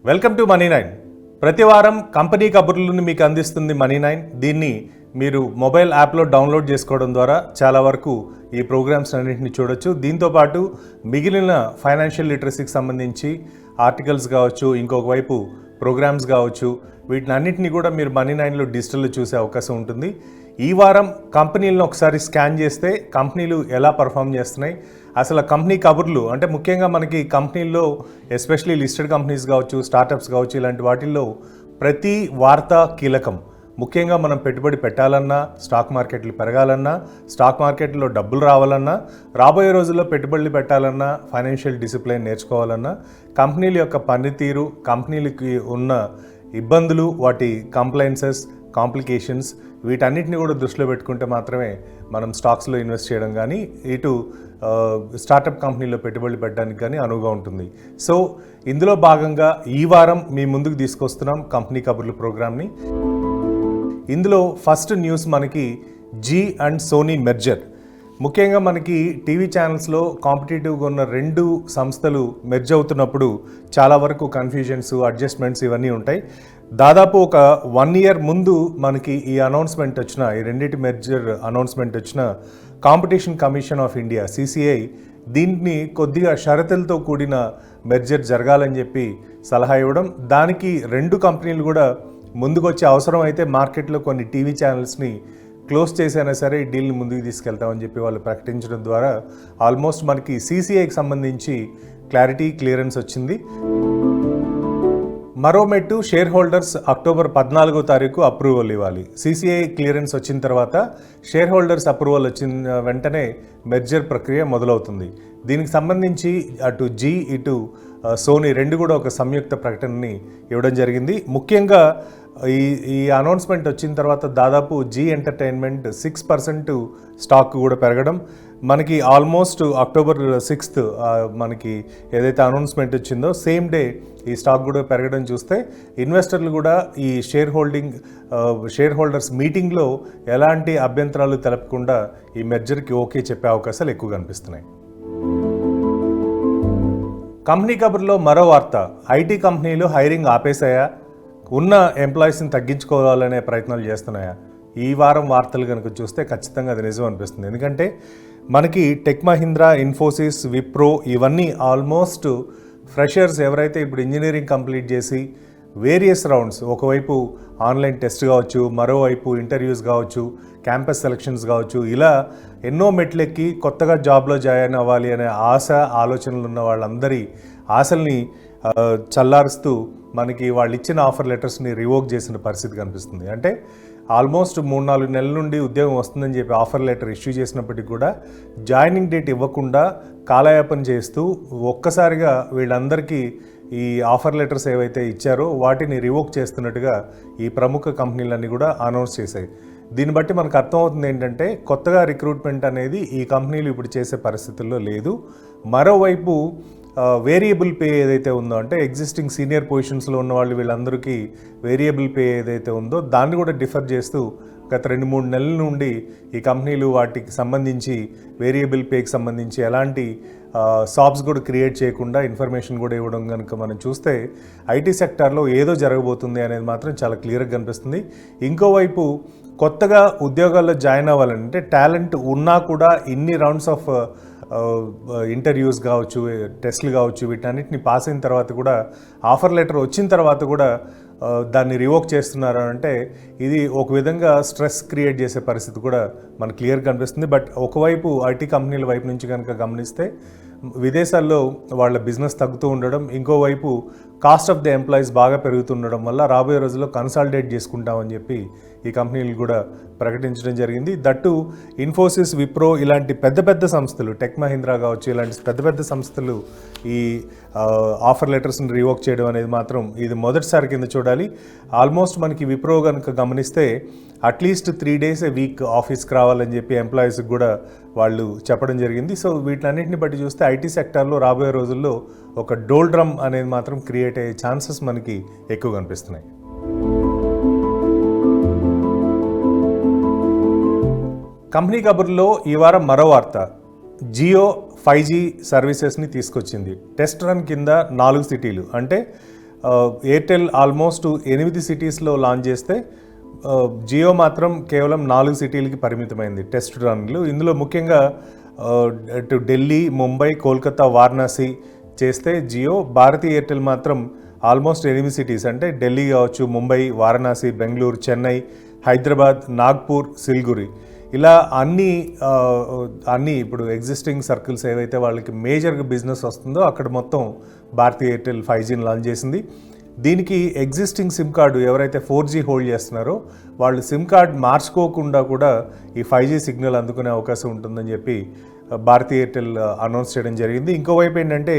Welcome to మనీ9. ప్రతి వారం company కబుర్లను మీకు అందిస్తుంది మనీ9. దీన్ని మీరు మొబైల్ యాప్లో డౌన్లోడ్ చేసుకోవడం ద్వారా చాలా వరకు ఈ ప్రోగ్రామ్స్ అన్నింటినీ చూడొచ్చు. దీంతోపాటు మిగిలిన ఫైనాన్షియల్ లిటరసీకి సంబంధించి ఆర్టికల్స్ కావచ్చు, ఇంకొక వైపు ప్రోగ్రామ్స్ కావచ్చు, వీటిని అన్నింటినీ కూడా మీరు మనీ9లో డిజిటల్లో చూసే అవకాశం ఉంటుంది. ఈ వారం కంపెనీలను ఒకసారి స్కాన్ చేస్తే కంపెనీలు ఎలా పర్ఫామ్ చేస్తున్నాయి, అసలు కంపెనీ కబుర్లు అంటే ముఖ్యంగా మనకి కంపెనీల్లో ఎస్పెషలీ లిస్టెడ్ కంపెనీస్ కావచ్చు, స్టార్టప్స్ కావచ్చు, ఇలాంటి వాటిల్లో ప్రతి వార్త కీలకం. ముఖ్యంగా మనం పెట్టుబడి పెట్టాలన్నా, స్టాక్ మార్కెట్లు పెరగాలన్నా, స్టాక్ మార్కెట్లో డబ్బులు రావాలన్నా, రాబోయే రోజుల్లో పెట్టుబడులు పెట్టాలన్నా, ఫైనాన్షియల్ డిసిప్లిన్ నేర్చుకోవాలన్నా, కంపెనీల యొక్క పనితీరు, కంపెనీలకి ఉన్న ఇబ్బందులు, వాటి కంప్లైన్సెస్, కాంప్లికేషన్స్, వీటన్నిటిని కూడా దృష్టిలో పెట్టుకుంటే మాత్రమే మనం స్టాక్స్లో ఇన్వెస్ట్ చేయడం కానీ ఇటు స్టార్టప్ కంపెనీలో పెట్టుబడులు పెట్టడానికి కానీ అనువుగా ఉంటుంది. సో ఇందులో భాగంగా ఈ వారం మీ ముందుకు తీసుకొస్తున్నాం కంపెనీ కబుర్లు ప్రోగ్రామ్ని. ఇందులో ఫస్ట్ న్యూస్ మనకి జీ అండ్ సోనీ మెర్జర్. ముఖ్యంగా మనకి టీవీ ఛానల్స్లో కాంపిటేటివ్గా ఉన్న రెండు సంస్థలు మెర్జ్ అవుతున్నప్పుడు చాలా వరకు కన్ఫ్యూజన్స్, అడ్జస్ట్మెంట్స్ ఇవన్నీ ఉంటాయి. దాదాపు ఒక 1 year ముందు మనకి ఈ అనౌన్స్మెంట్ వచ్చిన, ఈ రెండింటి మెర్జర్ అనౌన్స్మెంట్ వచ్చిన competition commission of India CCI దీన్ని కొద్దిగా షరతులతో కూడిన మెర్జర్ జరగాలని చెప్పి సలహా ఇవ్వడం, దానికి రెండు కంపెనీలు కూడా ముందుకొచ్చే అవసరం అయితే మార్కెట్లో కొన్ని టీవీ ఛానల్స్ని క్లోజ్ చేసైనా సరే ఈ డీల్ని ముందుకు తీసుకెళ్తామని చెప్పి వాళ్ళు ప్రకటించడం ద్వారా ఆల్మోస్ట్ మనకి CCIకి సంబంధించి క్లియరెన్స్ వచ్చింది. మరో మెట్టు షేర్ హోల్డర్స్ అక్టోబర్ 14వ తారీఖు అప్రూవల్ ఇవ్వాలి. CCI క్లియరెన్స్ వచ్చిన తర్వాత షేర్ హోల్డర్స్ అప్రూవల్ వచ్చిన వెంటనే మెర్జర్ ప్రక్రియ మొదలవుతుంది. దీనికి సంబంధించి అటు జీ ఇటు సోనీ రెండు కూడా ఒక సంయుక్త ప్రకటనని ఇవ్వడం జరిగింది. ముఖ్యంగా ఈ అనౌన్స్మెంట్ వచ్చిన తర్వాత దాదాపు జీ ఎంటర్టైన్మెంట్ 6% స్టాక్ కూడా పెరగడం, మనకి ఆల్మోస్ట్ అక్టోబర్ 6th మనకి ఏదైతే అనౌన్స్మెంట్ వచ్చిందో సేమ్ డే ఈ స్టాక్ కూడా పెరగడం చూస్తే ఇన్వెస్టర్లు కూడా ఈ షేర్ హోల్డర్స్ మీటింగ్లో ఎలాంటి అభ్యంతరాలు తెలపకుండా ఈ మెర్జర్కి ఓకే చెప్పే అవకాశాలు ఎక్కువ కనిపిస్తున్నాయి. కంపెనీ కబుర్లో మరో వార్త, ఐటీ కంపెనీలు హైరింగ్ ఆపేశాయా, ఉన్న ఎంప్లాయీస్ని తగ్గించుకోవాలనే ప్రయత్నాలు చేస్తున్నాయా? ఈ వారం వార్తలు కనుక చూస్తే ఖచ్చితంగా అది నిజం అనిపిస్తుంది. ఎందుకంటే మనకి టెక్ మహీంద్రా, ఇన్ఫోసిస్, విప్రో ఇవన్నీ ఆల్మోస్ట్ ఫ్రెషర్స్ ఎవరైతే ఇప్పుడు ఇంజనీరింగ్ కంప్లీట్ చేసి వేరియస్ రౌండ్స్, ఒకవైపు ఆన్లైన్ టెస్ట్ కావచ్చు, మరోవైపు ఇంటర్వ్యూస్ కావచ్చు, క్యాంపస్ సెలక్షన్స్ కావచ్చు, ఇలా ఎన్నో మెట్లెక్కి కొత్తగా జాబ్లో జాయిన్ అవ్వాలి అనే ఆలోచనలు ఉన్న వాళ్ళందరి ఆశల్ని చల్లారుస్తూ మనకి వాళ్ళు ఇచ్చిన ఆఫర్ లెటర్స్ని రివోక్ చేసిన పరిస్థితి కనిపిస్తుంది. అంటే ఆల్మోస్ట్ 3-4 నెలల నుండి ఉద్యోగం వస్తుందని చెప్పి ఆఫర్ లెటర్ ఇష్యూ చేసినప్పటికీ కూడా జాయినింగ్ డేట్ ఇవ్వకుండా కాలయాపన చేస్తూ ఒక్కసారిగా వీళ్ళందరికీ ఈ ఆఫర్ లెటర్స్ ఏవైతే ఇచ్చారో వాటిని రివోక్ చేస్తున్నట్టుగా ఈ ప్రముఖ కంపెనీలన్నీ కూడా అనౌన్స్ చేశాయి. దీన్ని బట్టి మనకు అర్థమవుతుంది ఏంటంటే కొత్తగా రిక్రూట్మెంట్ అనేది ఈ కంపెనీలు ఇప్పుడు చేసే పరిస్థితుల్లో లేదు. మరోవైపు వేరియబుల్ పే ఏదైతే ఉందో, అంటే ఎగ్జిస్టింగ్ సీనియర్ పొజిషన్స్లో ఉన్న వాళ్ళు వీళ్ళందరికీ వేరియబుల్ పే ఏదైతే ఉందో దాన్ని కూడా డిఫర్ చేస్తూ గత 2-3 నెలల నుండి ఈ కంపెనీలు వాటికి సంబంధించి వేరియబుల్ పేకి సంబంధించి ఎలాంటి షాప్స్ కూడా క్రియేట్ చేయకుండా ఇన్ఫర్మేషన్ కూడా ఇవ్వడం కనుక మనం చూస్తే ఐటీ సెక్టార్లో ఏదో జరగబోతుంది అనేది మాత్రం చాలా క్లియర్గా కనిపిస్తుంది. ఇంకోవైపు కొత్తగా ఉద్యోగాల్లో జాయిన్ అవ్వాలంటే టాలెంట్ ఉన్నా కూడా ఇన్ని రౌండ్స్ ఆఫ్ ఇంటర్వ్యూస్ కావచ్చు, టెస్ట్లు కావచ్చు, వీటన్నిటిని పాస్ అయిన తర్వాత కూడా ఆఫర్ లెటర్ వచ్చిన తర్వాత కూడా దాన్ని రివోక్ చేస్తున్నారు అంటే ఇది ఒక విధంగా స్ట్రెస్ క్రియేట్ చేసే పరిస్థితి కూడా మనకు క్లియర్గా కనిపిస్తుంది. బట్ ఒకవైపు ఐటీ కంపెనీల వైపు నుంచి కనుక గమనిస్తే విదేశాల్లో వాళ్ళ బిజినెస్ తగ్గుతూ ఉండడం, ఇంకోవైపు కాస్ట్ ఆఫ్ ద ఎంప్లాయీస్ బాగా పెరుగుతుండడం వల్ల రాబోయే రోజుల్లో కన్సాలిడేట్ చేసుకుంటామని చెప్పి ఈ కంపెనీలు కూడా ప్రకటించడం జరిగింది. దట్టు ఇన్ఫోసిస్, విప్రో ఇలాంటి పెద్ద సంస్థలు, టెక్ మహీంద్రా కావచ్చు, ఇలాంటి పెద్ద సంస్థలు ఈ ఆఫర్ లెటర్స్ని రివోక్ చేయడం అనేది మాత్రం ఇది మొదటిసారి కింద చూడాలి. ఆల్మోస్ట్ మనకి విప్రో కనుక గమనిస్తే అట్లీస్ట్ 3 days a week ఆఫీస్కి రావాలని చెప్పి ఎంప్లాయీస్కి కూడా వాళ్ళు చెప్పడం జరిగింది. సో వీటన్నిటిని బట్టి చూస్తే ఐటీ సెక్టార్లో రాబోయే రోజుల్లో ఒక డోల్ డ్రమ్ అనేది మాత్రం క్రియేట్ అయ్యే ఛాన్సెస్ మనకి ఎక్కువ కనిపిస్తున్నాయి. కంపెనీ కబుర్లో ఈ వారం మరో వార్త, జియో 5G సర్వీసెస్ని తీసుకొచ్చింది. టెస్ట్ రన్ కింద 4 సిటీలు అంటే ఎయిర్టెల్ ఆల్మోస్ట్ 8 సిటీస్లో లాంచ్ చేస్తే జియో మాత్రం కేవలం 4 సిటీలకి పరిమితమైంది టెస్ట్ రన్లు. ఇందులో ముఖ్యంగా అటు ఢిల్లీ, ముంబై, కోల్కతా, వారణాసి చేస్తే జియో, భారతీ ఎయిర్టెల్ మాత్రం ఆల్మోస్ట్ 8 సిటీస్ అంటే ఢిల్లీ కావచ్చు, ముంబై, వారణాసి, బెంగళూరు, చెన్నై, హైదరాబాద్, నాగ్పూర్, సిల్గురి, ఇలా అన్ని ఇప్పుడు ఎగ్జిస్టింగ్ సర్కిల్స్ ఏవైతే వాళ్ళకి మేజర్గా బిజినెస్ వస్తుందో అక్కడ మొత్తం భారతీ ఎయిర్టెల్ 5Gని లాంచ్ చేసింది. దీనికి ఎగ్జిస్టింగ్ సిమ్ కార్డు ఎవరైతే 4G హోల్డ్ చేస్తున్నారో వాళ్ళు సిమ్ కార్డ్ మార్చుకోకుండా కూడా ఈ 5G సిగ్నల్ అందుకునే అవకాశం ఉంటుందని చెప్పి భారతీ ఎయిర్టెల్ అనౌన్స్ చేయడం జరిగింది. ఇంకోవైపు ఏంటంటే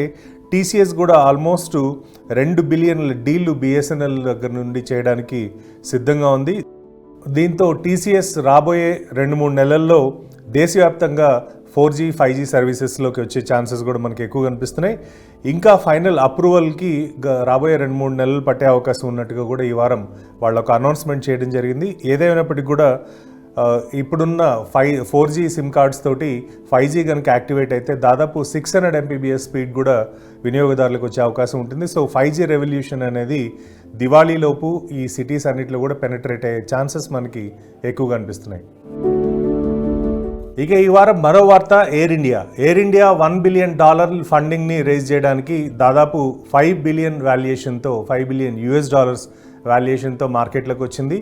టీసీఎస్ కూడా ఆల్మోస్ట్ 2 బిలియన్ల డీళ్లు బిఎస్ఎన్ఎల్ దగ్గర నుండి చేయడానికి సిద్ధంగా ఉంది. దీంతో టీసీఎస్ రాబోయే 2-3 నెలల్లో దేశవ్యాప్తంగా 4G 5G సర్వీసెస్లోకి వచ్చే ఛాన్సెస్ కూడా మనకి ఎక్కువ కనిపిస్తున్నాయి. ఇంకా ఫైనల్ అప్రూవల్కి రాబోయే 2-3 నెలలు పట్టే అవకాశం ఉన్నట్టుగా కూడా ఈ వారం వాళ్ళు ఒక అనౌన్స్మెంట్ చేయడం జరిగింది. ఏదైనప్పటికీ కూడా ఇప్పుడున్న 4G సిమ్ కార్డ్స్ తోటి 5G కనుక యాక్టివేట్ అయితే దాదాపు 600 Mbps స్పీడ్ కూడా వినియోగదారులకు వచ్చే అవకాశం ఉంటుంది. సో 5G రెవల్యూషన్ అనేది దివాళీలోపు ఈ సిటీస్ అన్నింటిలో కూడా పెనట్రేట్ అయ్యే ఛాన్సెస్ మనకి ఎక్కువ కనిపిస్తున్నాయి. ఇక ఈ వారం మరో వార్త ఎయిర్ ఇండియా $1 బిలియన్ ఫండింగ్ని రేజ్ చేయడానికి దాదాపు $5 బిలియన్ వాల్యుయేషన్తో $5 బిలియన్ వాల్యుయేషన్తో మార్కెట్లోకి వచ్చింది.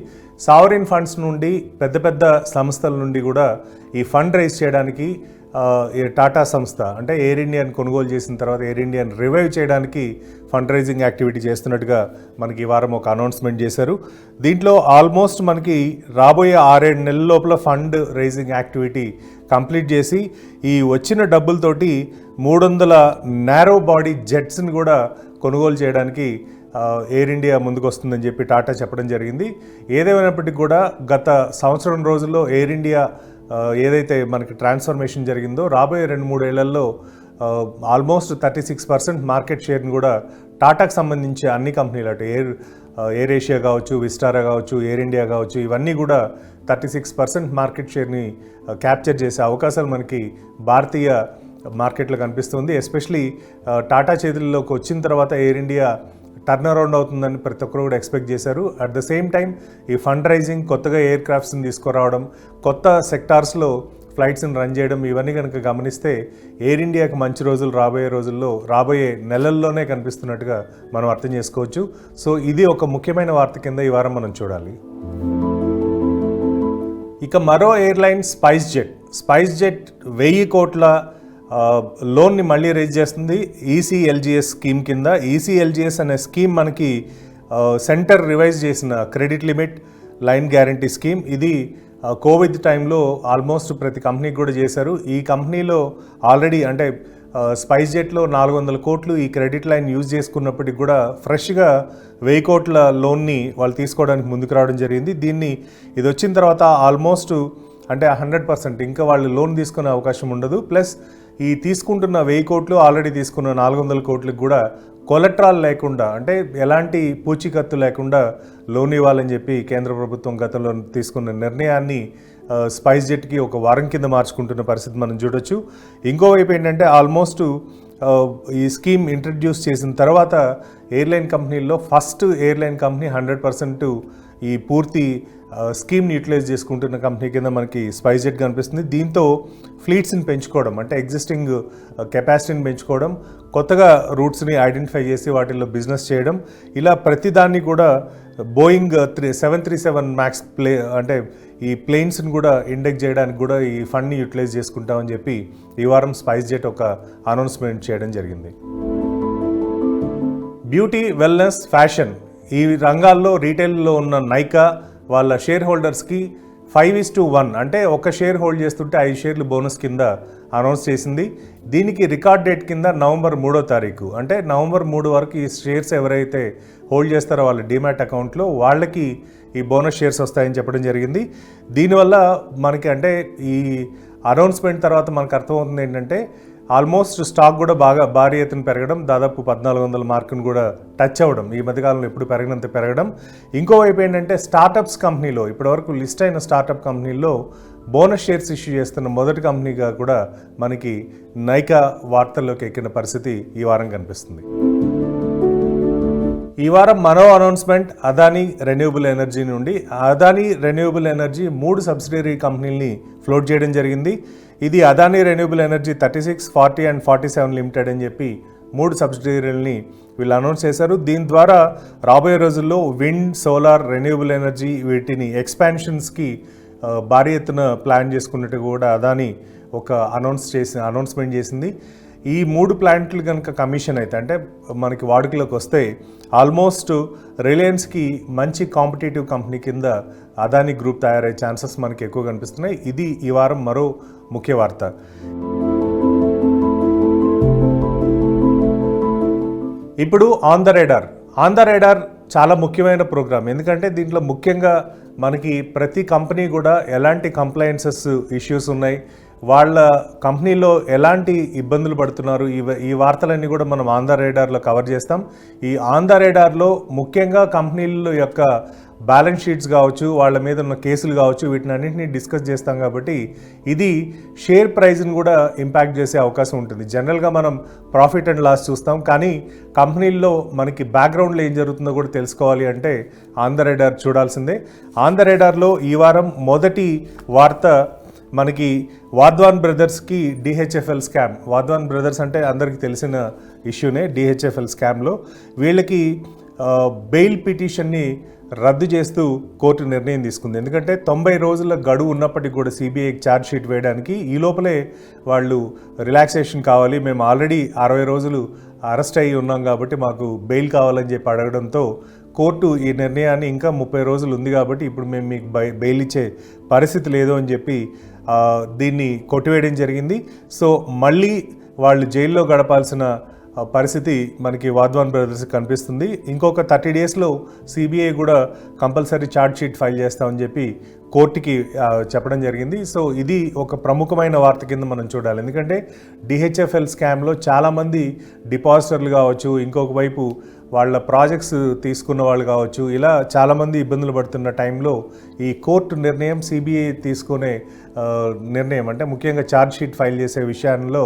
సావరిన్ ఫండ్స్ నుండి పెద్ద సంస్థల నుండి కూడా ఈ ఫండ్ రైజ్ చేయడానికి టాటా సంస్థ అంటే ఎయిర్ ఇండియాని కొనుగోలు చేసిన తర్వాత ఎయిర్ ఇండియాని రివైవ్ చేయడానికి ఫండ్ రైజింగ్ యాక్టివిటీ చేస్తున్నట్టుగా మనకి ఈ వారం ఒక అనౌన్స్మెంట్ చేశారు. దీంట్లో ఆల్మోస్ట్ మనకి రాబోయే 6-7 నెలల లోపల ఫండ్ రైజింగ్ యాక్టివిటీ కంప్లీట్ చేసి ఈ వచ్చిన డబ్బులతోటి 300 నారో బాడీ జెట్స్ని కూడా కొనుగోలు చేయడానికి ఎయిర్ ఇండియా ముందుకు వస్తుందని చెప్పి టాటా చెప్పడం జరిగింది. ఏదేమైనప్పటికీ కూడా గత సంవత్సరం రోజుల్లో ఎయిర్ ఇండియా ఏదైతే మనకి ట్రాన్స్ఫర్మేషన్ జరిగిందో రాబోయే 2-3 ఏళ్లలో ఆల్మోస్ట్ 36% మార్కెట్ షేర్ని కూడా టాటాకు సంబంధించి అన్ని కంపెనీలు అటు ఎయిర్ ఏషియా కావచ్చు, విస్టారా కావచ్చు, ఎయిర్ ఇండియా కావచ్చు, ఇవన్నీ కూడా 36% మార్కెట్ షేర్ని క్యాప్చర్ చేసే అవకాశాలు మనకి భారతీయ మార్కెట్లో కనిపిస్తుంది. ఎస్పెషలీ టాటా చేతుల్లోకి వచ్చిన తర్వాత ఎయిర్ ఇండియా టర్న్ అరౌండ్ అవుతుందని ప్రతి ఒక్కరు కూడా ఎక్స్పెక్ట్ చేశారు. అట్ ద సేమ్ టైం ఈ ఫండ్ రైజింగ్, కొత్తగా ఎయిర్ క్రాఫ్ట్స్ని తీసుకురావడం, కొత్త సెక్టార్స్లో ఫ్లైట్స్ని రన్ చేయడం, ఇవన్నీ కనుక గమనిస్తే ఎయిర్ ఇండియాకి మంచి రోజులు రాబోయే నెలల్లోనే కనిపిస్తున్నట్టుగా మనం అర్థం చేసుకోవచ్చు. సో ఇది ఒక ముఖ్యమైన వార్త కింద ఈ వారం మనం చూడాలి. ఇక మరో ఎయిర్లైన్ స్పైస్ జెట్ 1000 కోట్ల లోన్ని మళ్ళీ రేజ్ చేస్తుంది ఈసీఎల్జీఎస్ స్కీమ్ కింద. ఈసీఎల్జీఎస్ అనే స్కీమ్ మనకి సెంటర్ రివైజ్ చేసిన credit limit line guarantee scheme. ఇది కోవిడ్ టైంలో ఆల్మోస్ట్ ప్రతి కంపెనీకి కూడా చేశారు. ఈ కంపెనీలో ఆల్రెడీ అంటే స్పైస్ జెట్లో 400 కోట్లు ఈ క్రెడిట్ లైన్ యూజ్ చేసుకున్నప్పటికి కూడా ఫ్రెష్గా 1000 కోట్ల లోన్ని వాళ్ళు తీసుకోవడానికి ముందుకు రావడం జరిగింది. ఇది వచ్చిన తర్వాత ఆల్మోస్ట్ అంటే 100% ఇంకా వాళ్ళు లోన్ తీసుకునే అవకాశం ఉండదు. ప్లస్ ఈ తీసుకుంటున్న 1000 కోట్లు ఆల్రెడీ తీసుకున్న 400 కోట్లకు కూడా కొలెట్రాల్ లేకుండా అంటే ఎలాంటి పూచీకత్తు లేకుండా లోన్ ఇవ్వాలని చెప్పి కేంద్ర ప్రభుత్వం గతంలో తీసుకున్న నిర్ణయాన్ని స్పైస్ జెట్కి ఒక వారం కింద మార్చుకుంటున్న పరిస్థితి మనం చూడొచ్చు. ఇంకోవైపు ఏంటంటే ఆల్మోస్ట్ ఈ స్కీమ్ ఇంట్రడ్యూస్ చేసిన తర్వాత ఎయిర్లైన్ కంపెనీల్లో ఫస్ట్ ఎయిర్లైన్ కంపెనీ 100% ఈ పూర్తి స్కీమ్ని యూటిలైజ్ చేసుకుంటున్న కంపెనీ కింద మనకి స్పైస్ జెట్ కనిపిస్తుంది. దీంతో ఫ్లీట్స్ని పెంచుకోవడం అంటే ఎగ్జిస్టింగ్ కెపాసిటీని పెంచుకోవడం, కొత్తగా రూట్స్ని ఐడెంటిఫై చేసి వాటిల్లో బిజినెస్ చేయడం, ఇలా ప్రతిదాన్ని కూడా బోయింగ్ 737 మ్యాక్స్ అంటే ఈ ప్లేన్స్ని కూడా ఇండెక్స్ చేయడానికి కూడా ఈ ఫండ్ని యూటిలైజ్ చేసుకుంటామని చెప్పి ఈ వారం స్పైస్ జెట్ ఒక అనౌన్స్మెంట్ చేయడం జరిగింది. బ్యూటీ, వెల్నెస్, ఫ్యాషన్ ఈ రంగాల్లో రీటైల్లో ఉన్న నైకా వాళ్ళ షేర్ హోల్డర్స్కి 5:1 అంటే ఒక షేర్ హోల్డ్ చేస్తుంటే 5 షేర్లు బోనస్ కింద అనౌన్స్ చేసింది. దీనికి రికార్డ్ డేట్ కింద నవంబర్ 3వ తారీఖు అంటే నవంబర్ 3 వరకు ఈ షేర్స్ ఎవరైతే హోల్డ్ చేస్తారో వాళ్ళ డీమ్యాట్ అకౌంట్లో వాళ్ళకి ఈ బోనస్ షేర్స్ వస్తాయని చెప్పడం జరిగింది. దీనివల్ల మనకి అంటే ఈ అనౌన్స్మెంట్ తర్వాత మనకు అర్థమవుతుంది ఏంటంటే ఆల్మోస్ట్ స్టాక్ కూడా బాగా భారీ ఎత్తున పెరగడం, దాదాపు 1400 మార్కును కూడా టచ్ అవ్వడం, ఈ మధ్యకాలంలో ఎప్పుడు పెరగనంత పెరగడం. ఇంకోవైపు ఏంటంటే స్టార్టప్స్ కంపెనీలో ఇప్పటివరకు లిస్ట్ అయిన స్టార్టప్ కంపెనీల్లో బోనస్ షేర్స్ ఇష్యూ చేస్తున్న మొదటి కంపెనీగా కూడా మనకి నైకా వార్తల్లోకి ఎక్కిన పరిస్థితి ఈ వారం కనిపిస్తుంది. ఈ వారం మరో అనౌన్స్మెంట్ అదానీ రెన్యూబుల్ ఎనర్జీ నుండి. అదానీ రెన్యూబుల్ ఎనర్జీ 3 సబ్సిడరీ కంపెనీల్ని ఫ్లోట్ చేయడం జరిగింది. ఇది Adani renewable energy 36, 40 and 47 limited అని చెప్పి 3 సబ్సిడరీలని వీళ్ళు అనౌన్స్ చేశారు. దీని ద్వారా రాబోయే రోజుల్లో విండ్, సోలార్, రెన్యూబుల్ ఎనర్జీ వీటిని ఎక్స్పాన్షన్స్కి భారీ ఎత్తున ప్లాన్ చేసుకున్నట్టు కూడా అదానీ ఒక అనౌన్స్మెంట్ చేసింది. ఈ 3 ప్లాంట్లు కనుక కమిషన్ అయితే అంటే మనకి వాడుకలోకి వస్తే ఆల్మోస్ట్ రిలయన్స్కి మంచి కాంపిటేటివ్ కంపెనీ కింద అదానీ గ్రూప్ తయారయ్యే ఛాన్సెస్ మనకి ఎక్కువ కనిపిస్తున్నాయి. ఇది ఈ వారం మరో ముఖ్య వార్త. ఇప్పుడు ఆన్ ద రేడార్ చాలా ముఖ్యమైన ప్రోగ్రామ్. ఎందుకంటే దీంట్లో ముఖ్యంగా మనకి ప్రతి కంపెనీ కూడా ఎలాంటి కంప్లైన్సెస్ ఇష్యూస్ ఉన్నాయి, వాళ్ళ కంపెనీలో ఎలాంటి ఇబ్బందులు పడుతున్నారు, ఈ వార్తలన్నీ కూడా మనం ఆన్ ద రేడార్లో కవర్ చేస్తాం. ఈ ఆన్ ద రేడార్లో ముఖ్యంగా కంపెనీల యొక్క బ్యాలెన్స్ షీట్స్ కావచ్చు, వాళ్ళ మీద ఉన్న కేసులు కావచ్చు, వీటిని అన్నింటినీ డిస్కస్ చేస్తాం. కాబట్టి ఇది షేర్ ప్రైస్ని కూడా ఇంపాక్ట్ చేసే అవకాశం ఉంటుంది. జనరల్గా మనం ప్రాఫిట్ అండ్ లాస్ చూస్తాం, కానీ కంపెనీల్లో మనకి బ్యాక్గ్రౌండ్లో ఏం జరుగుతుందో కూడా తెలుసుకోవాలి అంటే ఆన్ ద రేడార్ చూడాల్సిందే. ఆన్ ద రేడార్లో ఈ వారం మొదటి వార్త మనకి Wadhawan బ్రదర్స్కి DHFL scam. Wadhawan brothers అంటే అందరికీ తెలిసిన ఇష్యూనే. డిహెచ్ఎఫ్ఎల్ స్కామ్లో వీళ్ళకి బెయిల్ పిటిషన్ని రద్దు చేస్తూ కోర్టు నిర్ణయం తీసుకుంది. ఎందుకంటే 90 రోజుల గడువు ఉన్నప్పటికీ కూడా సిబిఐకి ఛార్జ్ షీట్ వేయడానికి ఈ లోపలే వాళ్ళు రిలాక్సేషన్ కావాలి, మేము ఆల్రెడీ 60 రోజులు అరెస్ట్ అయ్యి ఉన్నాం కాబట్టి మాకు బెయిల్ కావాలని చెప్పి అడగడంతో కోర్టు ఈ నిర్ణయాన్ని ఇంకా 30 రోజులు ఉంది కాబట్టి ఇప్పుడు మేము మీకు బెయిల్ ఇచ్చే పరిస్థితి లేదు అని చెప్పి దీన్ని కొట్టివేయడం జరిగింది. సో మళ్ళీ వాళ్ళు జైల్లో గడపాల్సిన పరిస్థితి మనకి వాధ్వాన్ బ్రదర్స్ కనిపిస్తుంది. ఇంకొక 30 డేస్లో సిబిఐ కూడా కంపల్సరీ ఛార్జ్ షీట్ ఫైల్ చేస్తామని చెప్పి కోర్టుకి చెప్పడం జరిగింది. సో ఇది ఒక ప్రముఖమైన వార్త కింద మనం చూడాలి. ఎందుకంటే డిహెచ్ఎఫ్ఎల్ స్కామ్లో చాలామంది డిపాజిటర్లు కావచ్చు, ఇంకొక వైపు వాళ్ళ ప్రాజెక్ట్స్ తీసుకున్న వాళ్ళు కావచ్చు, ఇలా చాలామంది ఇబ్బందులు పడుతున్న టైంలో ఈ కోర్టు నిర్ణయం, సిబిఐ తీసుకునే నిర్ణయం అంటే ముఖ్యంగా ఛార్జ్ షీట్ ఫైల్ చేసే విషయంలో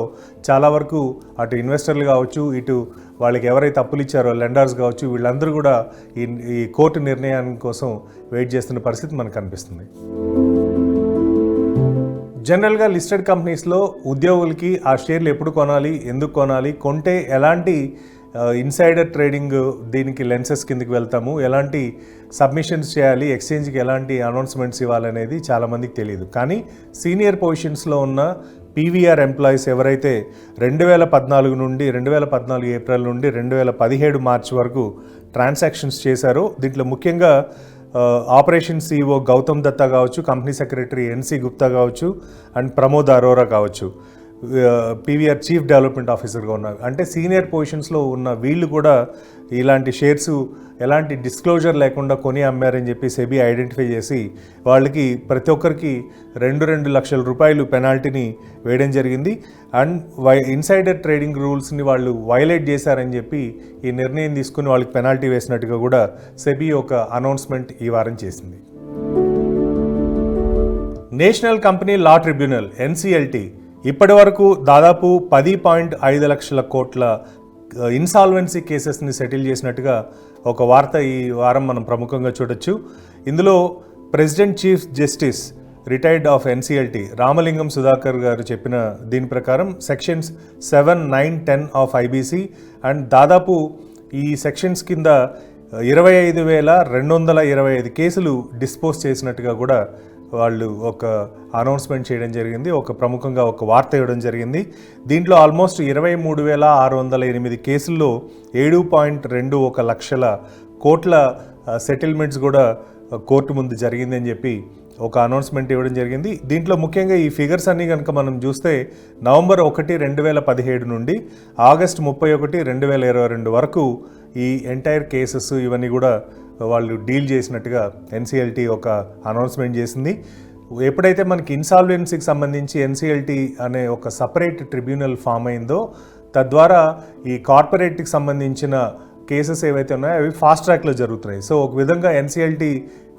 చాలా వరకు అటు ఇన్వెస్టర్లు కావచ్చు, ఇటు వాళ్ళకి ఎవరైతే అప్పులు ఇచ్చారో లెండర్స్ కావచ్చు, వీళ్ళందరూ కూడా ఈ కోర్టు నిర్ణయాన్ని కోసం వెయిట్ చేస్తున్న పరిస్థితి మనకు కనిపిస్తుంది. జనరల్గా లిస్టెడ్ కంపెనీస్లో ఉద్యోగులకి ఆ షేర్లు ఎప్పుడు కొనాలి, ఎందుకు కొనాలి, కొంటే ఎలాంటి ఇన్సైడర్ ట్రేడింగ్ దీనికి లెన్సెస్ కిందకి వెళ్తాము, ఎలాంటి సబ్మిషన్స్ చేయాలి, ఎక్స్చేంజ్కి ఎలాంటి అనౌన్స్మెంట్స్ ఇవ్వాలనేది చాలామందికి తెలియదు. కానీ సీనియర్ పొజిషన్స్లో ఉన్న పీవీఆర్ ఎంప్లాయీస్ ఎవరైతే 2014 ఏప్రిల్ నుండి 2017 మార్చి వరకు ట్రాన్సాక్షన్స్ చేశారో, దీంట్లో ముఖ్యంగా ఆపరేషన్ సిఇఓ గౌతమ్ దత్తా కావచ్చు, కంపెనీ సెక్రటరీ ఎన్సి గుప్తా కావచ్చు, అండ్ ప్రమోద్ అరోరా కావచ్చు, పీవీఆర్ చీఫ్ డెవలప్మెంట్ ఆఫీసర్గా ఉన్నారు. అంటే సీనియర్ పొజిషన్స్లో ఉన్న వీళ్ళు కూడా ఇలాంటి షేర్స్ ఎలాంటి డిస్క్లోజర్ లేకుండా కొని అమ్మారని చెప్పి సెబీ ఐడెంటిఫై చేసి వాళ్ళకి ప్రతి ఒక్కరికి 2 లక్షల రూపాయలు పెనాల్టీని వేయడం జరిగింది. అండ్ ఇన్సైడర్ ట్రేడింగ్ రూల్స్ని వాళ్ళు వైలేట్ చేశారని చెప్పి ఈ నిర్ణయం తీసుకుని వాళ్ళకి పెనాల్టీ వేసినట్టుగా కూడా సెబీ ఒక అనౌన్స్మెంట్ ఈ వారం చేసింది. National company law tribunal NCLT ఇప్పటి వరకు దాదాపు 10.5 లక్షల కోట్ల ఇన్సాల్వెన్సీ కేసెస్ని సెటిల్ చేసినట్టుగా ఒక వార్త ఈ వారం మనం ప్రముఖంగా చూడొచ్చు. ఇందులో president chief justice retired of NCLT Ramalingam Sudhakar గారు చెప్పిన దీని ప్రకారం సెక్షన్స్ 7, 9, 10 ఆఫ్ ఐబీసీ అండ్ దాదాపు ఈ సెక్షన్స్ కింద 25,225 కేసులు డిస్పోజ్ చేసినట్టుగా కూడా వాళ్ళు ఒక అనౌన్స్మెంట్ చేయడం జరిగింది, ఒక ప్రముఖంగా ఒక వార్త ఇవ్వడం జరిగింది. దీంట్లో ఆల్మోస్ట్ 23,608 కేసుల్లో 7.21 లక్షల కోట్ల సెటిల్మెంట్స్ కూడా కోర్టు ముందు జరిగింది అని చెప్పి ఒక అనౌన్స్మెంట్ ఇవ్వడం జరిగింది. దీంట్లో ముఖ్యంగా ఈ ఫిగర్స్ అన్నీ కనుక మనం చూస్తే నవంబర్ 1, 2017 నుండి ఆగస్ట్ 31, 2022 వరకు ఈ ఎంటైర్ కేసెస్ ఇవన్నీ కూడా వాళ్ళు డీల్ చేసినట్టుగా ఎన్సిఎల్టీ ఒక అనౌన్స్మెంట్ చేసింది. ఎప్పుడైతే మనకి ఇన్సాల్వెన్సీకి సంబంధించి ఎన్సిఎల్టీ అనే ఒక సపరేట్ ట్రిబ్యునల్ ఫామ్ అయిందో, తద్వారా ఈ కార్పొరేట్కి సంబంధించిన కేసెస్ ఏవైతే ఉన్నాయో అవి ఫాస్ట్ ట్రాక్లో జరుగుతున్నాయి. సో ఒక విధంగా ఎన్సిఎల్టీ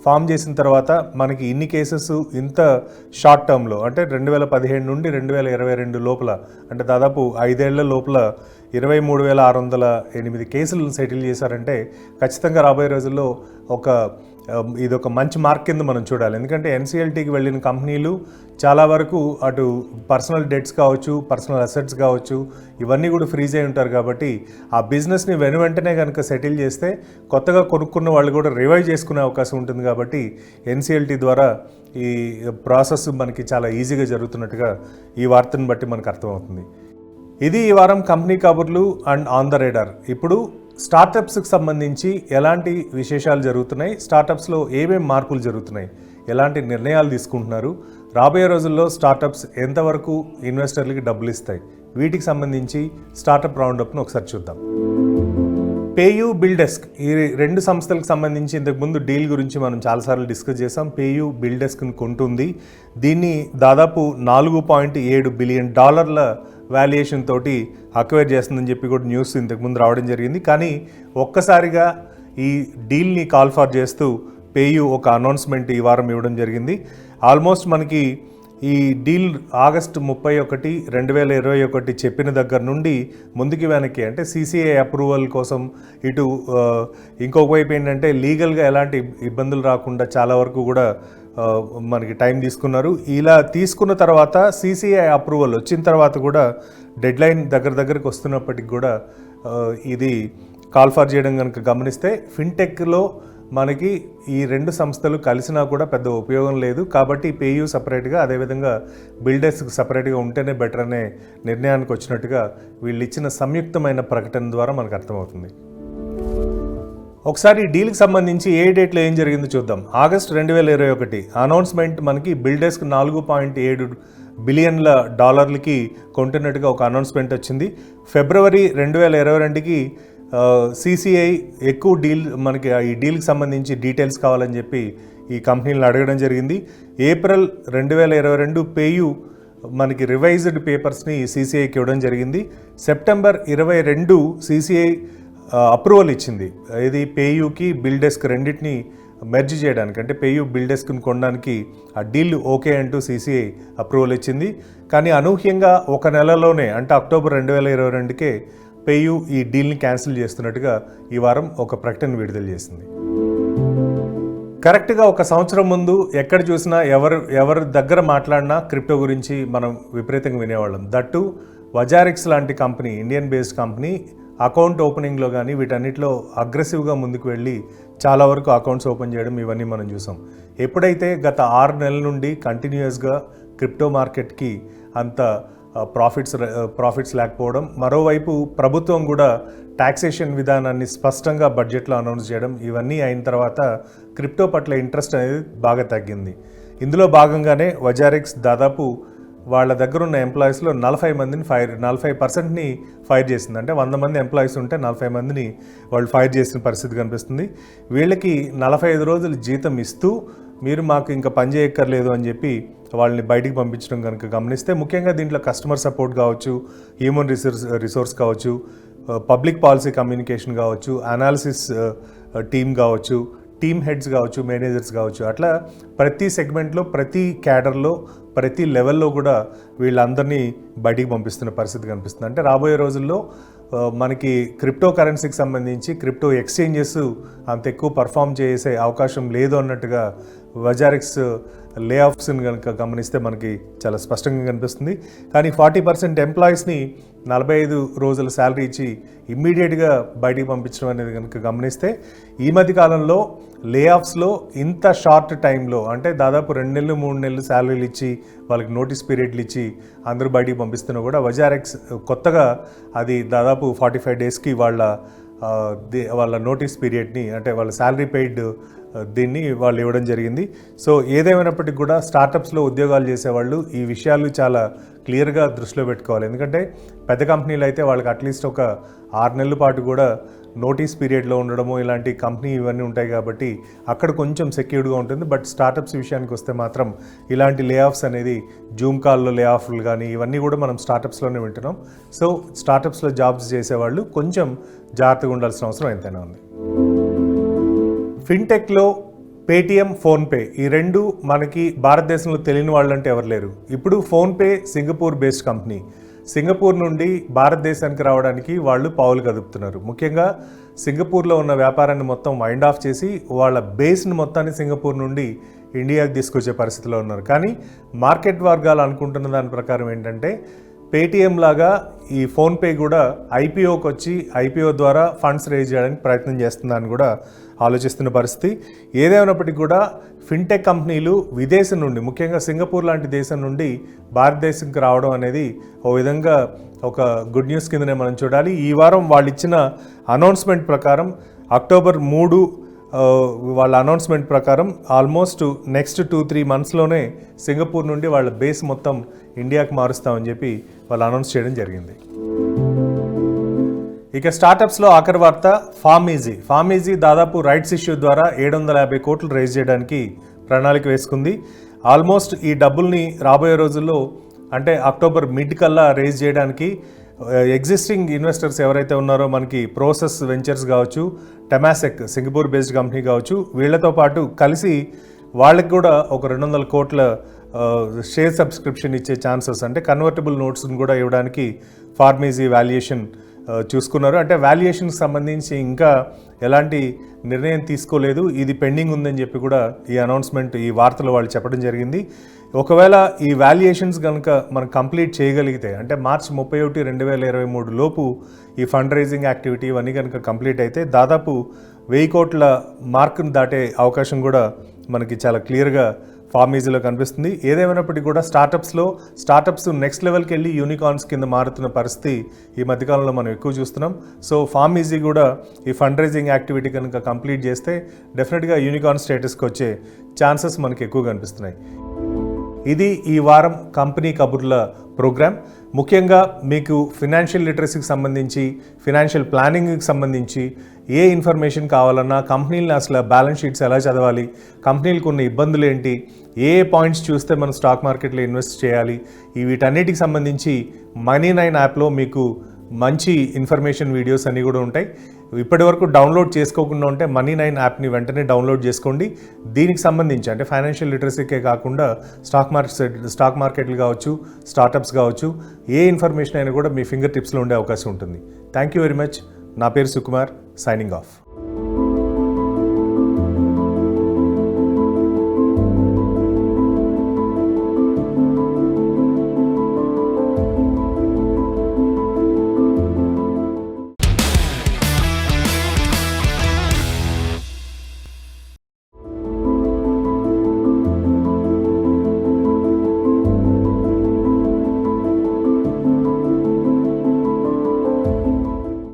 ఫామ్ చేసిన తర్వాత మనకి ఇన్ని కేసెస్ ఇంత షార్ట్ టర్మ్లో అంటే 2017 నుండి 2022 లోపల అంటే దాదాపు 5 ఏళ్ల లోపల 23,608 కేసులను సెటిల్ చేశారంటే ఖచ్చితంగా రాబోయే రోజుల్లో ఇదొక మంచి మార్క్ కింద మనం చూడాలి. ఎందుకంటే ఎన్సీఎల్టీకి వెళ్ళిన కంపెనీలు చాలా వరకు అటు పర్సనల్ డెట్స్ కావచ్చు, పర్సనల్ అసెట్స్ కావచ్చు, ఇవన్నీ కూడా ఫ్రీజ్ అయి ఉంటారు. కాబట్టి ఆ బిజినెస్ని వెంటనే కనుక సెటిల్ చేస్తే కొత్తగా కొనుక్కున్న వాళ్ళు కూడా రివైవ్ చేసుకునే అవకాశం ఉంటుంది. కాబట్టి ఎన్సీఎల్టీ ద్వారా ఈ ప్రాసెస్ మనకి చాలా ఈజీగా జరుగుతున్నట్టుగా ఈ వార్తను బట్టి మనకు అర్థమవుతుంది. ఇది ఈ వారం కంపెనీ కబుర్లు అండ్ ఆన్ ద రేడార్. ఇప్పుడు స్టార్టప్స్కి సంబంధించి ఎలాంటి విశేషాలు జరుగుతున్నాయి, స్టార్టప్స్లో ఏమేమి మార్పులు జరుగుతున్నాయి, ఎలాంటి నిర్ణయాలు తీసుకుంటున్నారు, రాబోయే రోజుల్లో స్టార్టప్స్ ఎంతవరకు ఇన్వెస్టర్లకి డబ్బులు ఇస్తాయి, వీటికి సంబంధించి స్టార్టప్ రౌండప్ను ఒకసారి చూద్దాం. పేయూ, బిల్డెస్క్ ఈ రెండు సంస్థలకు సంబంధించి ఇంతకుముందు డీల్ గురించి మనం చాలాసార్లు డిస్కస్ చేసాం. పేయూ బిల్డెస్క్ని కొంటుంది. దీన్ని దాదాపు $4.7 బిలియన్ వాల్యుయేషన్ తోటి అక్వైర్ చేస్తుందని చెప్పి కూడా న్యూస్ ఇంతకుముందు రావడం జరిగింది. కానీ ఒక్కసారిగా ఈ డీల్ని కాల్ ఫర్ చేస్తూ పేయూ ఒక అనౌన్స్మెంట్ ఈ వారం ఇవ్వడం జరిగింది. ఆల్మోస్ట్ మనకి ఈ డీల్ ఆగస్టు 31, 2021 చెప్పిన దగ్గర నుండి ముందుకి వెనక్కి అంటే సిసిఐ అప్రూవల్ కోసం ఇటు ఇంకొక వైపు ఏంటంటే లీగల్గా ఎలాంటి ఇబ్బందులు రాకుండా చాలా వరకు కూడా మనకి టైం తీసుకున్నారు. ఇలా తీసుకున్న తర్వాత సిసిఐ అప్రూవల్ వచ్చిన తర్వాత కూడా డెడ్ లైన్ దగ్గరకు వస్తున్నప్పటికి కూడా ఇది కాల్ ఫర్ చేయడం కనుక గమనిస్తే ఫిన్టెక్లో మనకి ఈ రెండు సంస్థలు కలిసినా కూడా పెద్ద ఉపయోగం లేదు. కాబట్టి పేయూ సపరేట్గా, అదేవిధంగా బిల్డెస్క్ సపరేట్గా ఉంటేనే బెటర్ అనే నిర్ణయానికి వచ్చినట్టుగా వీళ్ళు ఇచ్చిన సంయుక్తమైన ప్రకటన ద్వారా మనకు అర్థమవుతుంది. ఒకసారి డీల్కి సంబంధించి ఏ డేట్లో ఏం జరిగిందో చూద్దాం. ఆగస్ట్ 2021 అనౌన్స్మెంట్ మనకి బిల్డెస్క్ $4.7 బిలియన్ కొంటున్నట్టుగా ఒక అనౌన్స్మెంట్ వచ్చింది. ఫిబ్రవరి 2022కి సిసిఐ ఎక్కువ మనకి ఈ డీల్కి సంబంధించి డీటెయిల్స్ కావాలని చెప్పి ఈ కంపెనీలను అడగడం జరిగింది. ఏప్రిల్ 2022 పేయూ మనకి రివైజ్డ్ పేపర్స్ని సిసిఐకి ఇవ్వడం జరిగింది. సెప్టెంబర్ 22 సిసిఐ అప్రూవల్ ఇచ్చింది. ఇది పేయూకి బిల్డెస్క్ రెండింటిని మెర్జ్ చేయడానికి అంటే పేయూ బిల్డెస్క్ని కొనడానికి ఆ డీల్ ఓకే అంటూ సిసిఐ అప్రూవల్ ఇచ్చింది. కానీ అనూహ్యంగా ఒక నెలలోనే అంటే అక్టోబర్ 2022కే పేయూ ఈ డీల్ని క్యాన్సిల్ చేస్తున్నట్టుగా ఈ వారం ఒక ప్రకటన విడుదల చేసింది. కరెక్ట్గా ఒక సంవత్సరం ముందు ఎక్కడ చూసినా ఎవరి దగ్గర మాట్లాడినా క్రిప్టో గురించి మనం విపరీతంగా వినేవాళ్ళం. దట్టు వజారిక్స్ లాంటి కంపెనీ, ఇండియన్ బేస్డ్ కంపెనీ అకౌంట్ ఓపెనింగ్లో కానీ వీటన్నిటిలో అగ్రెసివ్గా ముందుకు వెళ్ళి చాలా వరకు అకౌంట్స్ ఓపెన్ చేయడం ఇవన్నీ మనం చూసాం. ఎప్పుడైతే గత 6 నెలల నుండి కంటిన్యూస్గా క్రిప్టో మార్కెట్కి అంత ప్రాఫిట్స్ లేకపోవడం, మరోవైపు ప్రభుత్వం కూడా టాక్సేషన్ విధానాన్ని స్పష్టంగా బడ్జెట్లో అనౌన్స్ చేయడం, ఇవన్నీ అయిన తర్వాత క్రిప్టో పట్ల ఇంట్రెస్ట్ అనేది బాగా తగ్గింది. ఇందులో భాగంగానే వజారిక్స్ దాదాపు వాళ్ళ దగ్గర ఉన్న ఎంప్లాయీస్లో 40%ని ఫైర్ చేసింది. అంటే 100 మంది ఎంప్లాయీస్ ఉంటే 40 మందిని వాళ్ళు ఫైర్ చేసిన పరిస్థితి కనిపిస్తుంది. వీళ్ళకి 45 రోజులు జీతం ఇస్తూ మీరు మాకు ఇంకా పని చేయక్కర్లేదు అని చెప్పి వాళ్ళని బయటికి పంపించడం కనుక గమనిస్తే, ముఖ్యంగా దీంట్లో కస్టమర్ సపోర్ట్ కావచ్చు, హ్యూమన్ రిసోర్స్ కావచ్చు, పబ్లిక్ పాలసీ కమ్యూనికేషన్ కావచ్చు, అనాలిసిస్ టీమ్ కావచ్చు, టీమ్ హెడ్స్ కావచ్చు, మేనేజర్స్ కావచ్చు, అట్లా ప్రతి సెగ్మెంట్లో, ప్రతి క్యాడర్లో, ప్రతి లెవెల్లో కూడా వీళ్ళందరినీ బయటికి పంపిస్తున్న పరిస్థితి కనిపిస్తుంది. అంటే రాబోయే రోజుల్లో మనకి క్రిప్టో కరెన్సీకి సంబంధించి క్రిప్టో ఎక్స్చేంజెస్ అంత ఎక్కువ పర్ఫామ్ చేసే అవకాశం లేదు అన్నట్టుగా వజారిక్స్ లే ఆఫ్స్ని కనుక గమనిస్తే మనకి చాలా స్పష్టంగా కనిపిస్తుంది. కానీ 40% ఎంప్లాయీస్ని 45 రోజుల శాలరీ ఇచ్చి ఇమ్మీడియట్గా బయటికి పంపించడం అనేది కనుక గమనిస్తే, ఈ మధ్య కాలంలో లే ఆఫ్స్లో ఇంత షార్ట్ టైంలో అంటే దాదాపు 2 నెలలు 3 నెలలు శాలరీలు ఇచ్చి వాళ్ళకి నోటీస్ పీరియడ్లు ఇచ్చి అందరూ బయటికి పంపిస్తున్నా కూడా వజారిక్స్ కొత్తగా అది దాదాపు 45 డేస్కి వాళ్ళ నోటీస్ పీరియడ్ని అంటే వాళ్ళ శాలరీ పెయిడ్ దీన్ని వాళ్ళు ఇవ్వడం జరిగింది. సో ఏదేమైనప్పటికీ కూడా స్టార్టప్స్లో ఉద్యోగాలు చేసేవాళ్ళు ఈ విషయాలు చాలా క్లియర్గా దృష్టిలో పెట్టుకోవాలి. ఎందుకంటే పెద్ద కంపెనీలు అయితే వాళ్ళకి అట్లీస్ట్ ఒక 6 నెలల పాటు కూడా నోటీస్ పీరియడ్లో ఉండడము ఇలాంటి కంపెనీ ఇవన్నీ ఉంటాయి కాబట్టి అక్కడ కొంచెం సెక్యూర్డ్గా ఉంటుంది. బట్ స్టార్టప్స్ విషయానికి వస్తే మాత్రం ఇలాంటి లే ఆఫ్స్ అనేది జూమ్ కాల్లో లే ఆఫ్లు కానీ ఇవన్నీ కూడా మనం స్టార్టప్స్లోనే వింటున్నాం. సో స్టార్టప్స్లో జాబ్స్ చేసేవాళ్ళు కొంచెం జాగ్రత్తగా ఉండాల్సిన అవసరం ఎంతైనా ఉంది. ఫిన్టెక్లో పేటిఎం, ఫోన్పే ఈ రెండు మనకి భారతదేశంలో తెలియని వాళ్ళంటే ఎవరు లేరు. ఇప్పుడు PhonePe Singapore based company. Singapore నుండి భారతదేశానికి రావడానికి వాళ్ళు పావులు కదుపుతున్నారు. ముఖ్యంగా సింగపూర్లో ఉన్న వ్యాపారాన్ని మొత్తం వైండ్ ఆఫ్ చేసి వాళ్ళ బేస్ని మొత్తాన్ని సింగపూర్ నుండి ఇండియాకి తీసుకొచ్చే పరిస్థితిలో ఉన్నారు. కానీ మార్కెట్ వర్గాలు అనుకుంటున్న దాని ప్రకారం ఏంటంటే పేటిఎం లాగా ఈ ఫోన్పే కూడా ఐపీఓకి వచ్చి ఐపీఓ ద్వారా ఫండ్స్ రేజ్ చేయడానికి ప్రయత్నం చేస్తుందని కూడా ఆలోచిస్తున్న పరిస్థితి. ఏదేమైనప్పటికీ కూడా ఫిన్టెక్ కంపెనీలు విదేశం నుండి, ముఖ్యంగా సింగపూర్ లాంటి దేశం నుండి భారతదేశంకి రావడం అనేది ఓ విధంగా ఒక గుడ్ న్యూస్ కిందనే మనం చూడాలి. ఈ వారం వాళ్ళు ఇచ్చిన అనౌన్స్మెంట్ ప్రకారం అక్టోబర్ 3 వాళ్ళ అనౌన్స్మెంట్ ప్రకారం ఆల్మోస్ట్ నెక్స్ట్ 2-3 మంత్స్లోనే సింగపూర్ నుండి వాళ్ళ బేస్ మొత్తం ఇండియాకి మారుస్తామని చెప్పి వాళ్ళు అనౌన్స్ చేయడం జరిగింది. ఇక స్టార్టప్స్లో ఆఖరి వార్త ఫార్మ్ ఈజీ దాదాపు రైట్స్ ఇష్యూ ద్వారా 750 కోట్లు రైజ్ చేయడానికి ప్రణాళిక వేసుకుంది. ఆల్మోస్ట్ ఈ డబ్బుల్ని రాబోయే రోజుల్లో అంటే అక్టోబర్ మిడ్ కల్లా రైజ్ చేయడానికి ఎగ్జిస్టింగ్ ఇన్వెస్టర్స్ ఎవరైతే ఉన్నారో మనకి ప్రోసెస్ వెంచర్స్ కావచ్చు, టెమాసెక్ సింగపూర్ బేస్డ్ కంపెనీ కావచ్చు, వీళ్లతో పాటు కలిసి వాళ్ళకి కూడా ఒక 200 కోట్ల షేర్ సబ్స్క్రిప్షన్ ఇచ్చే ఛాన్సెస్, అంటే కన్వర్టబుల్ నోట్స్ని కూడా ఇవ్వడానికి ఫార్మ్ ఈజీ వాల్యుయేషన్ చూసుకున్నారు. అంటే వాల్యుయేషన్కి సంబంధించి ఇంకా ఎలాంటి నిర్ణయం తీసుకోలేదు, ఇది పెండింగ్ ఉందని చెప్పి కూడా ఈ అనౌన్స్మెంట్, ఈ వార్తలో వాళ్ళు చెప్పడం జరిగింది. ఒకవేళ ఈ వాల్యుయేషన్స్ కనుక మనం కంప్లీట్ చేయగలిగితే, అంటే మార్చి 31, 2023 లోపు ఈ ఫండ్ రైజింగ్ యాక్టివిటీ ఇవన్నీ కనుక కంప్లీట్ అయితే దాదాపు 1000 కోట్ల మార్కును దాటే అవకాశం కూడా మనకి చాలా క్లియర్గా ఫార్మ్ ఈజీలో కనిపిస్తుంది. ఏదేమైనప్పటికీ కూడా స్టార్టప్స్ నెక్స్ట్ లెవెల్కి వెళ్ళి యూనికార్న్స్ కింద మారుతున్న పరిస్థితి ఈ మధ్యకాలంలో మనం ఎక్కువ చూస్తున్నాం. సో ఫార్మ్ ఈజీ కూడా ఈ ఫండ్ రైజింగ్ యాక్టివిటీ కనుక కంప్లీట్ చేస్తే డెఫినెట్గా యూనికార్న్ స్టేటస్కి వచ్చే ఛాన్సెస్ మనకి ఎక్కువ కనిపిస్తున్నాయి. ఇది ఈ వారం కంపెనీ కబుర్ల ప్రోగ్రామ్. ముఖ్యంగా మీకు ఫినాన్షియల్ లిటరసీకి సంబంధించి, ఫినాన్షియల్ ప్లానింగ్కి సంబంధించి ఏ ఇన్ఫర్మేషన్ కావాలన్నా, కంపెనీలను అసలు బ్యాలెన్స్ షీట్స్ ఎలా చదవాలి, కంపెనీలకు ఉన్న ఇబ్బందులు ఏంటి, ఏ పాయింట్స్ చూస్తే మనం స్టాక్ మార్కెట్లో ఇన్వెస్ట్ చేయాలి, వీటన్నిటికి సంబంధించి Money9 యాప్లో మీకు మంచి ఇన్ఫర్మేషన్ వీడియోస్ అన్నీ కూడా ఉంటాయి. ఇప్పటివరకు డౌన్లోడ్ చేసుకోకుండా ఉంటే Money9 యాప్ని వెంటనే డౌన్లోడ్ చేసుకోండి. దీనికి సంబంధించి అంటే ఫైనాన్షియల్ లిటరసీకే కాకుండా స్టాక్ మార్కెట్లు కావచ్చు, స్టార్టప్స్ కావచ్చు, ఏ ఇన్ఫర్మేషన్ అయినా కూడా మీ ఫింగర్ టిప్స్లో ఉండే అవకాశం ఉంటుంది. Thank you very much. నా పేరు సుకుమార్, సైనింగ్ ఆఫ్.